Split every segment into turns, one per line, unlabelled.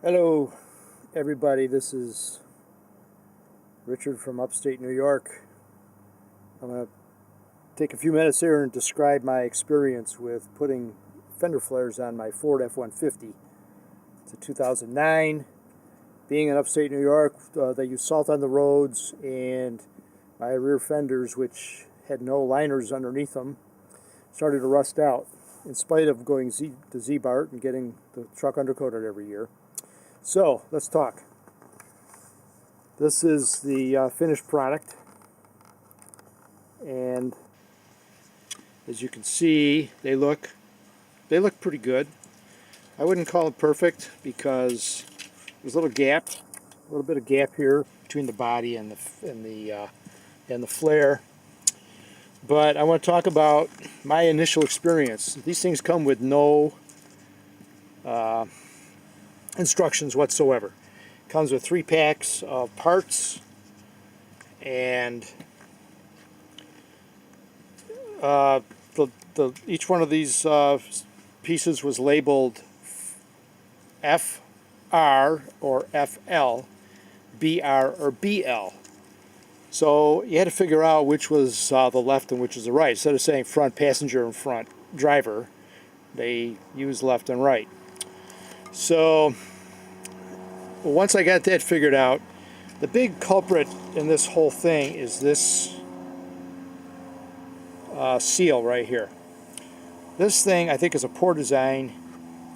Hello everybody, this is Richard from upstate New York. I'm going to take a few minutes here and describe my experience with putting fender flares on my Ford F-150. It's a 2009. Being in upstate New York, they use salt on the roads, and my rear fenders, which had no liners underneath them, started to rust out in spite of going to Z-Bart and getting the truck undercoated every year. So, let's talk. This is the finished product, and as you can see, they look pretty good. I wouldn't call it perfect because there's a little bit of gap here between the body and the flare. But I want to talk about my initial experience. These things come with no instructions whatsoever. It comes with 3 packs of parts, and each one of these pieces was labeled FR or FL, BR or BL. So you had to figure out which was the left and which was the right. Instead of saying front passenger and front driver, they used left and right. So once I got that figured out, the big culprit in this whole thing is this seal right here. This thing, I think, is a poor design.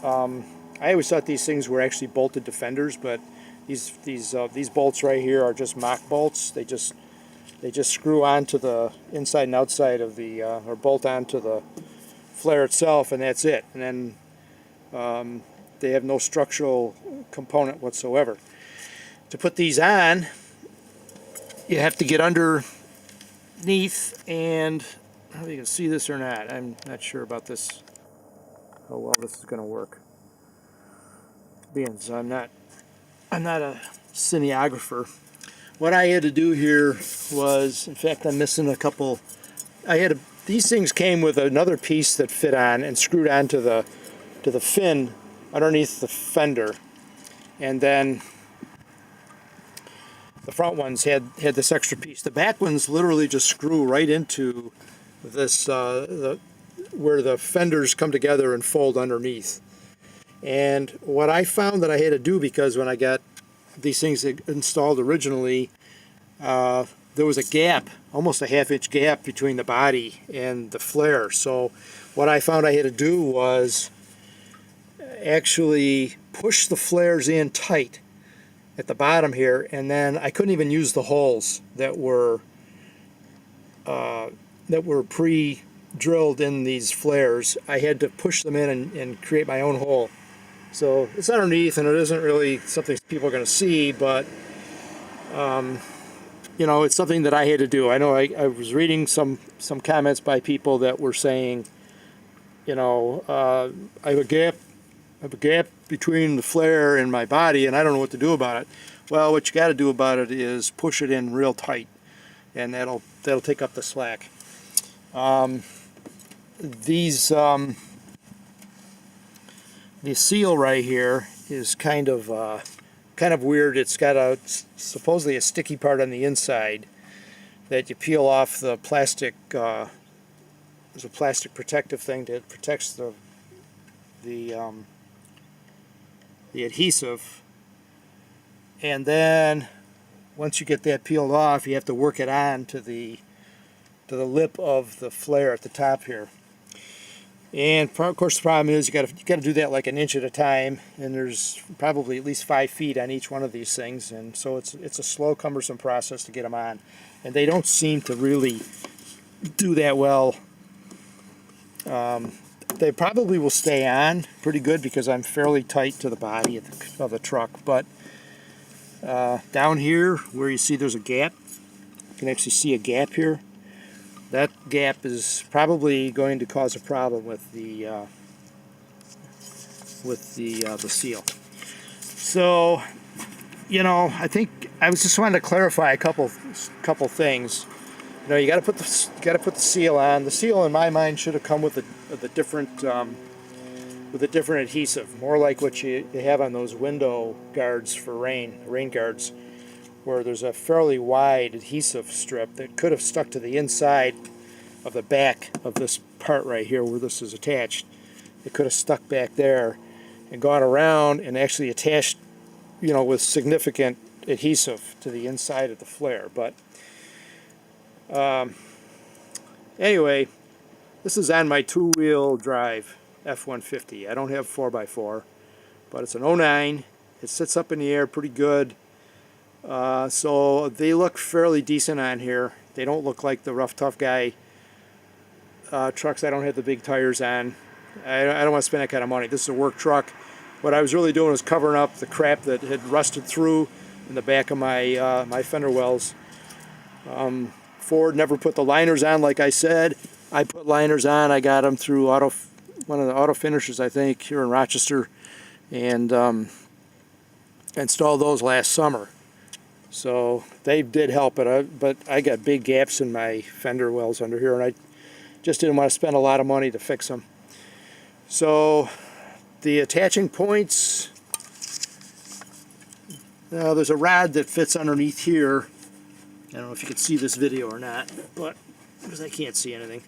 I always thought these things were actually bolted to fenders, but these bolts right here are just mock bolts. They just screw onto the inside and outside of the or bolt onto the flare itself, and that's it. And then they have no structural component whatsoever. To put these on, you have to get underneath, and I don't know if you can see this or not. I'm not sure about this, how well this is going to work. Being so I'm not a cinematographer. What I had to do here was, in fact, I'm missing a couple. These things came with another piece that fit on and screwed onto the fin underneath the fender, and then the front ones had this extra piece. The back ones literally just screw right into this where the fenders come together and fold underneath. And what I found that I had to do, because when I got these things installed originally, there was a gap, almost a half-inch gap between the body and the flare. So what I found I had to do was actually push the flares in tight at the bottom here, and then I couldn't even use the holes that were pre-drilled in these flares. I had to push them in and create my own hole. So it's underneath, and it isn't really something people are going to see, but you know, it's something that I had to do. I know I was reading some comments by people that were saying, you know, I have a gap between the flare and my body, and I don't know what to do about it. Well, what you got to do about it is push it in real tight, and that'll take up the slack. The seal right here is kind of weird. It's got supposedly a sticky part on the inside that you peel off the plastic. There's a plastic protective thing that protects the adhesive, and then once you get that peeled off, you have to work it on to the lip of the flare at the top here. And of course, the problem is you got to do that like an inch at a time, and there's probably at least 5 feet on each one of these things, and so it's a slow, cumbersome process to get them on, and they don't seem to really do that well. They probably will stay on pretty good because I'm fairly tight to the body of the truck, but down here where you see there's a gap, you can actually see a gap here. That gap is probably going to cause a problem with the seal. So, you know, I think I was just wanting to clarify a couple things. You know, you got to put the seal on. The seal, in my mind, should have come with a different with a different adhesive, more like what you have on those window guards for rain guards, where there's a fairly wide adhesive strip that could have stuck to the inside of the back of this part right here where this is attached. It could have stuck back there and gone around and actually attached, you know, with significant adhesive to the inside of the flare. But anyway, this is on my two-wheel drive F150. I don't have 4x4, but it's an '09. It sits up in the air pretty good. So they look fairly decent on here. They don't look like the rough tough guy trucks. I don't have the big tires on. I don't want to spend that kind of money. This is a work truck. What I was really doing was covering up the crap that had rusted through in the back of my my fender wells. Ford never put the liners on, like I said. I put liners on. I got them through one of the auto finishers, I think, here in Rochester, and installed those last summer. So they did help, but I got big gaps in my fender wells under here, and I just didn't want to spend a lot of money to fix them. So the attaching points, now there's a rod that fits underneath here. I don't know if you can see this video or not, but because I can't see anything.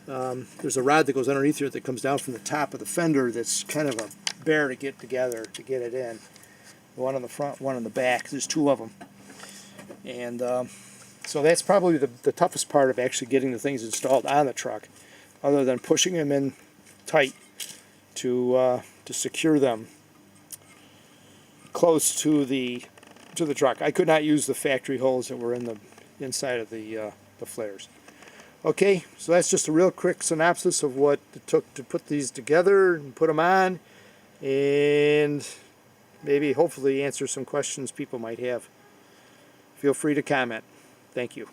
There's a rod that goes underneath here that comes down from the top of the fender that's kind of a bear to get together to get it in. One on the front, one on the back. There's two of them. And so that's probably the toughest part of actually getting the things installed on the truck, other than pushing them in tight to secure them close to the truck. I could not use the factory holes that were in the inside of the flares. Okay, so that's just a real quick synopsis of what it took to put these together and put them on, and maybe hopefully answer some questions people might have. Feel free to comment. Thank you.